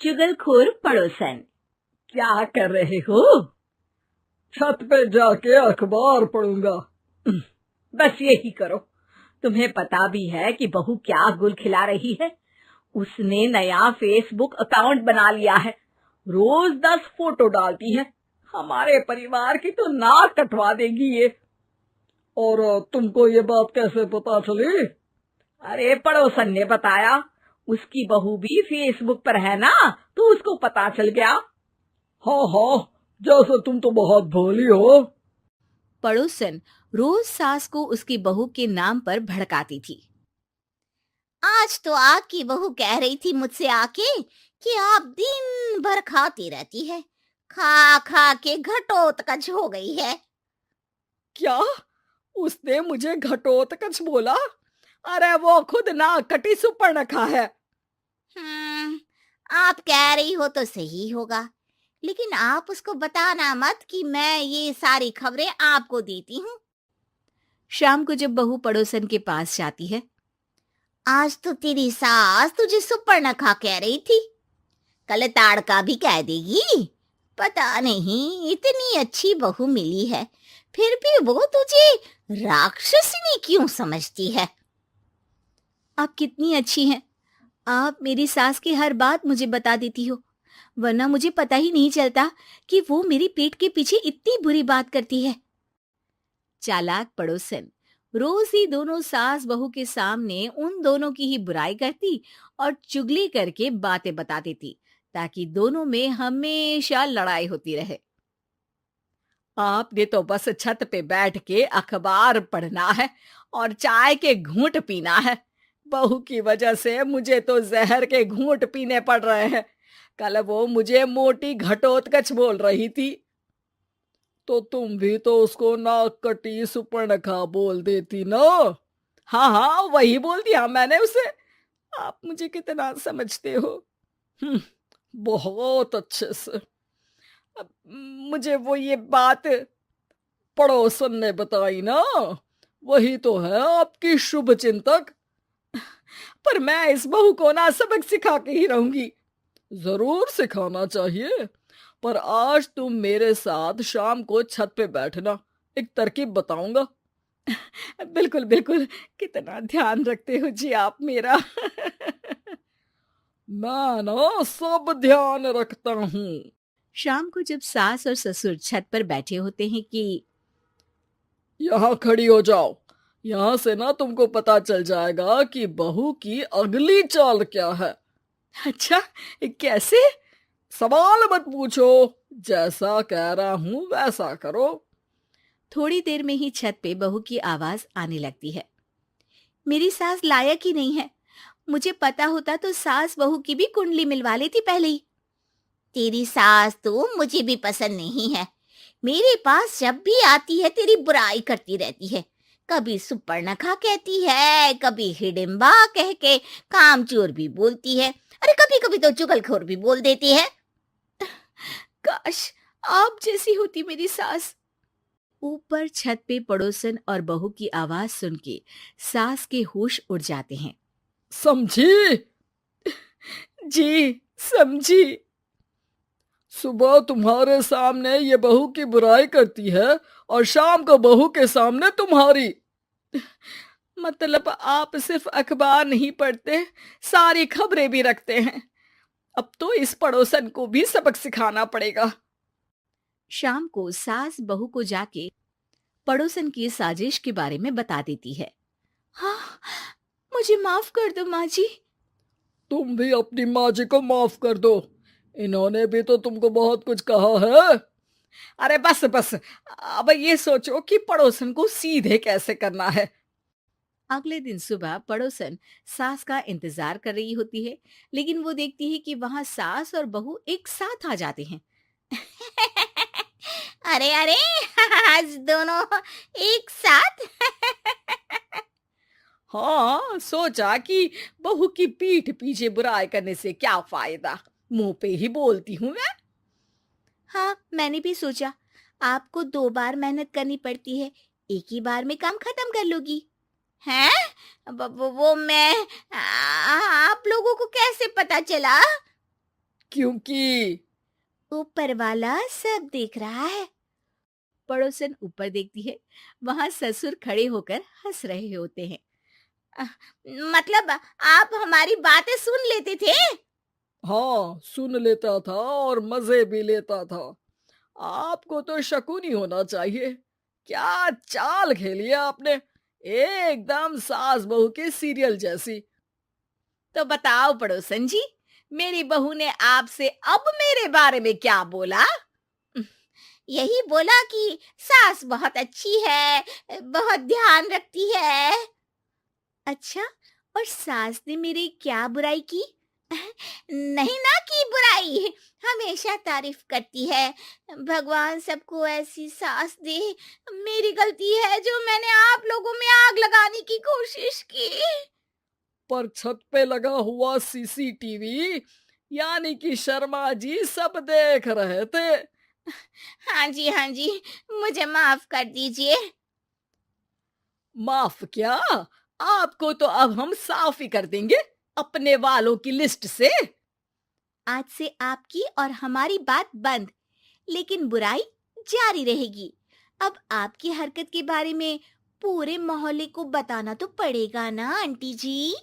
चुगलखोर पड़ोसन। क्या कर रहे हो? छत पे जाके अखबार पढ़ूंगा। बस यही करो। तुम्हें पता भी है कि बहू क्या गुल खिला रही है? उसने नया फेसबुक अकाउंट बना लिया है। रोज 10 फोटो डालती है। हमारे परिवार की तो नाक कटवा देगी ये। और तुमको ये बात कैसे पता चली? अरे पड़ोसन ने बताया। उसकी बहू भी फेसबुक पर है ना, तो उसको पता चल गया। हाँ हाँ, जैसे तुम तो बहुत भोली हो। पड़ोसन रोज सास को उसकी बहू के नाम पर भड़काती थी। आज तो आपकी बहू कह रही थी मुझसे आके कि आप दिन भर खाती रहती है, खा खा के घटोत्कच हो गई है। क्या? उसने मुझे घटोत्कच बोला? अरे वो खुद ना कटी सुपर्णखा है। आप कह रही हो तो सही होगा, लेकिन आप उसको बताना मत कि मैं ये सारी खबरें आपको देती हूँ। शाम को जब बहू पड़ोसन के पास जाती है, आज तो तेरी सास तुझे सुपर्णखा कह रही थी, कल ताड़का भी कह देगी। पता नहीं इतनी अच्छी बहू मिली है, फिर भी वो तुझे राक्षसनी क्यों समझती है? आप कितनी अच्छी हैं। आप मेरी सास की हर बात मुझे बता देती हो, वरना मुझे पता ही नहीं चलता कि वो मेरी पीठ के पीछे इतनी बुरी बात करती है। चालाक पड़ोसन रोज ही दोनों सास बहू के सामने उन दोनों की ही बुराई करती और चुगली करके बातें बता देती, ताकि दोनों में हमेशा लड़ाई होती रहे। आपने तो बस छत पे बैठ के अखबार पढ़ना है और चाय के घूंट पीना है। बहू की वजह से मुझे तो जहर के घूंट पीने पड़ रहे हैं। कल वो मुझे मोटी घटोत्कच बोल रही थी। तो तुम भी तो उसको नाक कटी सुपर्णखा बोल देती ना। हाँ हाँ, वही बोल दिया मैंने उसे। आप मुझे कितना समझते हो। बहुत अच्छे से। अब मुझे वो ये बात पड़ोसन ने बताई ना, वही तो है आपकी शुभ चिंतक। पर मैं इस बहू को ना सबक सिखा के ही रहूंगी। जरूर सिखाना चाहिए, पर आज तुम मेरे साथ शाम को छत पे बैठना, एक तरकीब बताऊंगा। बिल्कुल बिल्कुल, कितना ध्यान रखते हो जी आप मेरा। मैं ना सब ध्यान रखता हूँ। शाम को जब सास और ससुर छत पर बैठे होते हैं कि यहाँ खड़ी हो जाओ, यहाँ से ना तुमको पता चल जाएगा कि बहू की अगली चाल क्या है। अच्छा, कैसे? सवाल मत पूछो, जैसा कह रहा हूं वैसा करो। थोड़ी देर में ही छत पे बहू की आवाज आने लगती है। मेरी सास लायक ही नहीं है। मुझे पता होता तो सास बहू की भी कुंडली मिलवा लेती पहले ही। तेरी सास तो मुझे भी पसंद नहीं है। मेरे पास जब भी आती है तेरी बुराई करती रहती है। कभी सुपर्णखा कहती है, कभी हिडिंबा कह के कामचोर भी बोलती है, अरे कभी कभी तो चुगलखोर भी बोल देती है। काश आप जैसी होती मेरी सास। ऊपर छत पे पड़ोसन और बहू की आवाज सुन के सास के होश उड़ जाते हैं। समझी? जी समझी। सुबह तुम्हारे सामने ये बहू की बुराई करती है और शाम को बहू के सामने तुम्हारी। मतलब आप सिर्फ अखबार नहीं पढ़ते, सारी खबरें भी रखते हैं। अब तो इस पड़ोसन को भी सबक सिखाना पड़ेगा। शाम को सास बहू को जाके पड़ोसन की साजिश के बारे में बता देती है। हाँ, मुझे माफ कर दो माँ जी। तुम भी अपनी माँ जी को माफ कर दो, इन्होंने भी तो तुमको बहुत कुछ कहा है। अरे बस बस, अब ये सोचो कि पड़ोसन को सीधे कैसे करना है। अगले दिन सुबह पड़ोसन सास का इंतजार कर रही होती है, लेकिन वो देखती है कि वहां सास और बहू एक साथ आ जाते हैं। अरे अरे, आज दोनों एक साथ। हाँ, सोचा कि बहू की पीठ पीछे बुराई करने से क्या फायदा, मुंह पे ही बोलती हूँ मैं। हाँ, मैंने भी सोचा आपको 2 बार मेहनत करनी पड़ती है, एक ही बार में काम खत्म कर लोगी। हैं? वो मैं आप लोगों को कैसे पता चला? क्योंकि ऊपर वाला सब देख रहा है। पड़ोसन ऊपर देखती है, वहां ससुर खड़े होकर हंस रहे होते हैं। मतलब आप हमारी बातें सुन लेते थे? हाँ, सुन लेता था और मजे भी लेता था। आपको तो शकुनी होना चाहिए। क्या चाल खेली है आपने, एकदम सास बहू के सीरियल जैसी। तो बताओ पड़ोसन जी, मेरी बहू ने आपसे अब मेरे बारे में क्या बोला? यही बोला कि सास बहुत अच्छी है, बहुत ध्यान रखती है। अच्छा, और सास ने मेरी क्या बुराई की? नहीं ना की बुराई, हमेशा तारीफ करती है। भगवान सबको ऐसी सास दे। मेरी गलती है जो मैंने आप लोगों में आग लगाने की कोशिश की। पर छत पे लगा हुआ सीसीटीवी यानी कि शर्मा जी सब देख रहे थे। हाँ जी, मुझे माफ कर दीजिए। माफ क्या, आपको तो अब हम साफ ही कर देंगे अपने वालों की लिस्ट से। आज से आपकी और हमारी बात बंद, लेकिन बुराई जारी रहेगी। अब आपकी हरकत के बारे में पूरे मोहल्ले को बताना तो पड़ेगा ना आंटी जी।